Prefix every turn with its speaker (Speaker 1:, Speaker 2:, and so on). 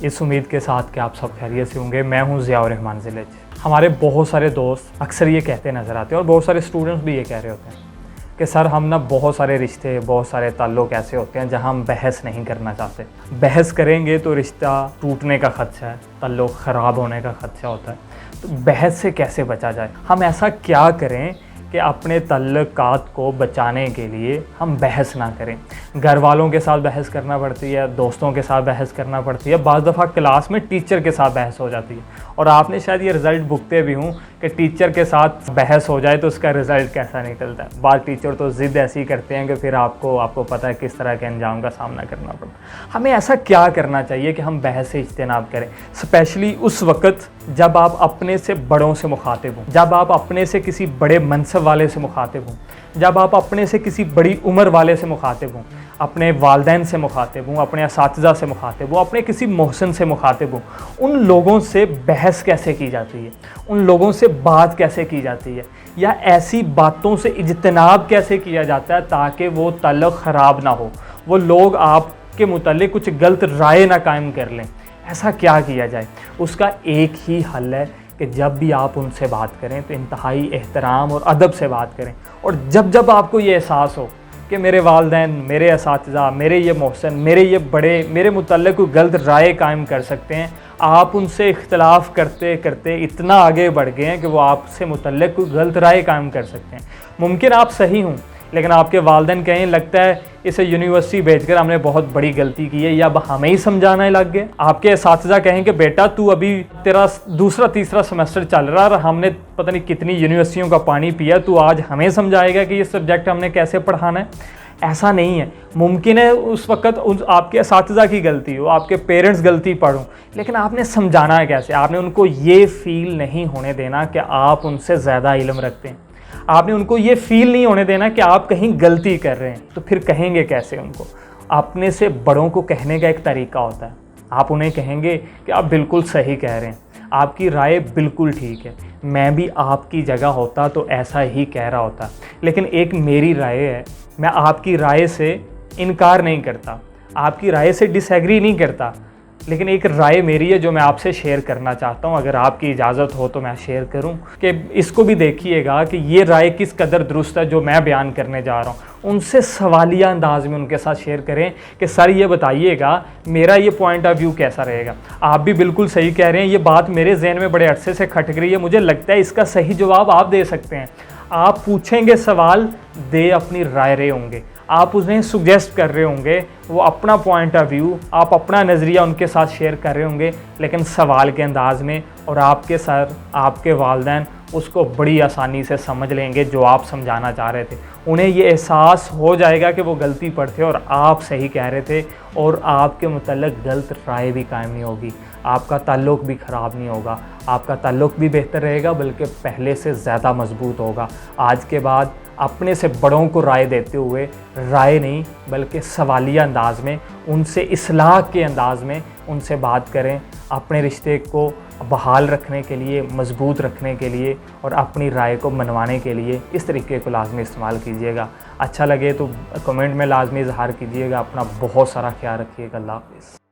Speaker 1: اس امید کے ساتھ کہ آپ سب خیریت سے ہوں گے۔ میں ہوں ضیاء الرحمان ضلع۔ ہمارے بہت سارے دوست اکثر یہ کہتے نظر آتے ہیں اور بہت سارے اسٹوڈنٹس بھی یہ کہہ رہے ہوتے ہیں کہ سر ہم نا بہت سارے رشتے، بہت سارے تعلق ایسے ہوتے ہیں جہاں ہم بحث نہیں کرنا چاہتے۔ بحث کریں گے تو رشتہ ٹوٹنے کا خدشہ ہے، تعلق خراب ہونے کا خدشہ ہوتا ہے۔ تو بحث سے کیسے بچا جائے؟ ہم ایسا کیا کریں کہ اپنے تعلقات کو بچانے کے لیے ہم بحث نہ کریں؟ گھر والوں کے ساتھ بحث کرنا پڑتی ہے، دوستوں کے ساتھ بحث کرنا پڑتی ہے، بعض دفعہ کلاس میں ٹیچر کے ساتھ بحث ہو جاتی ہے، اور آپ نے شاید یہ رزلٹ بھگتے بھی ہوں کہ ٹیچر کے ساتھ بحث ہو جائے تو اس کا رزلٹ کیسا نکلتا ہے۔ بعض ٹیچر تو ضد ایسی کرتے ہیں کہ پھر آپ کو پتہ ہے کس طرح کے انجام کا سامنا کرنا پڑتا ہے۔ ہمیں ایسا کیا کرنا چاہیے کہ ہم بحث سے اجتناب کریں، اسپیشلی اس وقت جب آپ اپنے سے بڑوں سے مخاطب ہوں، جب آپ اپنے سے کسی بڑے منصب والے سے مخاطب ہوں، جب آپ اپنے سے کسی بڑی عمر والے سے مخاطب ہوں، اپنے والدین سے مخاطب ہوں، اپنے اساتذہ سے مخاطب ہوں، اپنے کسی محسن سے مخاطب ہوں۔ ان لوگوں سے بحث کیسے کی جاتی ہے؟ ان لوگوں سے بات کیسے کی جاتی ہے؟ یا ایسی باتوں سے اجتناب کیسے کیا جاتا ہے تاکہ وہ تعلق خراب نہ ہو، وہ لوگ آپ کے متعلق کچھ غلط رائے نہ قائم کر لیں؟ ایسا کیا کیا جائے؟ اس کا ایک ہی حل ہے کہ جب بھی آپ ان سے بات کریں تو انتہائی احترام اور ادب سے بات کریں، اور جب آپ کو یہ احساس ہو کہ میرے والدین، میرے اساتذہ، میرے یہ محسن، میرے یہ بڑے میرے متعلق کوئی غلط رائے قائم کر سکتے ہیں، آپ ان سے اختلاف کرتے کرتے اتنا آگے بڑھ گئے ہیں کہ وہ آپ سے متعلق کوئی غلط رائے قائم کر سکتے ہیں۔ ممکن آپ صحیح ہوں لیکن آپ کے والدین کہیں لگتا ہے اسے یونیورسٹی بھیج کر ہم نے بہت بڑی غلطی کی ہے، یا اب ہمیں ہی سمجھانے لگ گئے۔ آپ کے اساتذہ کہیں کہ بیٹا تو ابھی تیرا دوسرا تیسرا سیمسٹر چل رہا ہے، ہم نے پتہ نہیں کتنی یونیورسٹیوں کا پانی پیا، تو آج ہمیں سمجھائے گا کہ یہ سبجیکٹ ہم نے کیسے پڑھانا ہے۔ ایسا نہیں ہے۔ ممکن ہے اس وقت آپ کے اساتذہ کی غلطی ہو، آپ کے پیرنٹس غلطی پڑھوں، لیکن آپ نے سمجھانا ہے کیسے؟ آپ نے ان کو یہ فیل نہیں ہونے دینا کہ آپ ان سے زیادہ علم رکھتے ہیں، آپ نے ان کو یہ فیل نہیں ہونے دینا کہ آپ کہیں غلطی کر رہے ہیں۔ تو پھر کہیں گے کیسے ان کو؟ اپنے سے بڑوں کو کہنے کا ایک طریقہ ہوتا ہے۔ آپ انہیں کہیں گے کہ آپ بالکل صحیح کہہ رہے ہیں، آپ کی رائے بالکل ٹھیک ہے، میں بھی آپ کی جگہ ہوتا تو ایسا ہی کہہ رہا ہوتا، لیکن ایک میری رائے ہے، میں آپ کی رائے سے انکار نہیں کرتا، آپ کی رائے سے ڈس ایگری نہیں کرتا، لیکن ایک رائے میری ہے جو میں آپ سے شیئر کرنا چاہتا ہوں، اگر آپ کی اجازت ہو تو میں شیئر کروں، کہ اس کو بھی دیکھیے گا کہ یہ رائے کس قدر درست ہے جو میں بیان کرنے جا رہا ہوں۔ ان سے سوالیہ انداز میں ان کے ساتھ شیئر کریں کہ سر یہ بتائیے گا میرا یہ پوائنٹ آف ویو کیسا رہے گا، آپ بھی بالکل صحیح کہہ رہے ہیں، یہ بات میرے ذہن میں بڑے عرصے سے کھٹک رہی ہے، مجھے لگتا ہے اس کا صحیح جواب آپ دے سکتے ہیں۔ آپ پوچھیں گے سوال، دے اپنی رائے رہے ہوں گے، آپ انہیں سجیسٹ کر رہے ہوں گے، وہ اپنا پوائنٹ آف ویو، آپ اپنا نظریہ ان کے ساتھ شیئر کر رہے ہوں گے، لیکن سوال کے انداز میں، اور آپ کے سر، آپ کے والدین اس کو بڑی آسانی سے سمجھ لیں گے جو آپ سمجھانا چاہ رہے تھے۔ انہیں یہ احساس ہو جائے گا کہ وہ غلطی پر تھے اور آپ صحیح کہہ رہے تھے، اور آپ کے متعلق غلط رائے بھی قائم نہیں ہوگی، آپ کا تعلق بھی خراب نہیں ہوگا، آپ کا تعلق بھی بہتر رہے گا، بلکہ پہلے سے زیادہ مضبوط ہوگا۔ آج کے بعد اپنے سے بڑوں کو رائے دیتے ہوئے رائے نہیں بلکہ سوالیہ انداز میں، ان سے اصلاح کے انداز میں ان سے بات کریں، اپنے رشتے کو بحال رکھنے کے لیے، مضبوط رکھنے کے لیے، اور اپنی رائے کو منوانے کے لیے اس طریقے کو لازمی استعمال کیجیے گا۔ اچھا لگے تو کمنٹ میں لازمی اظہار کیجیے گا۔ اپنا بہت سارا خیال رکھیے گا۔ اللہ حافظ۔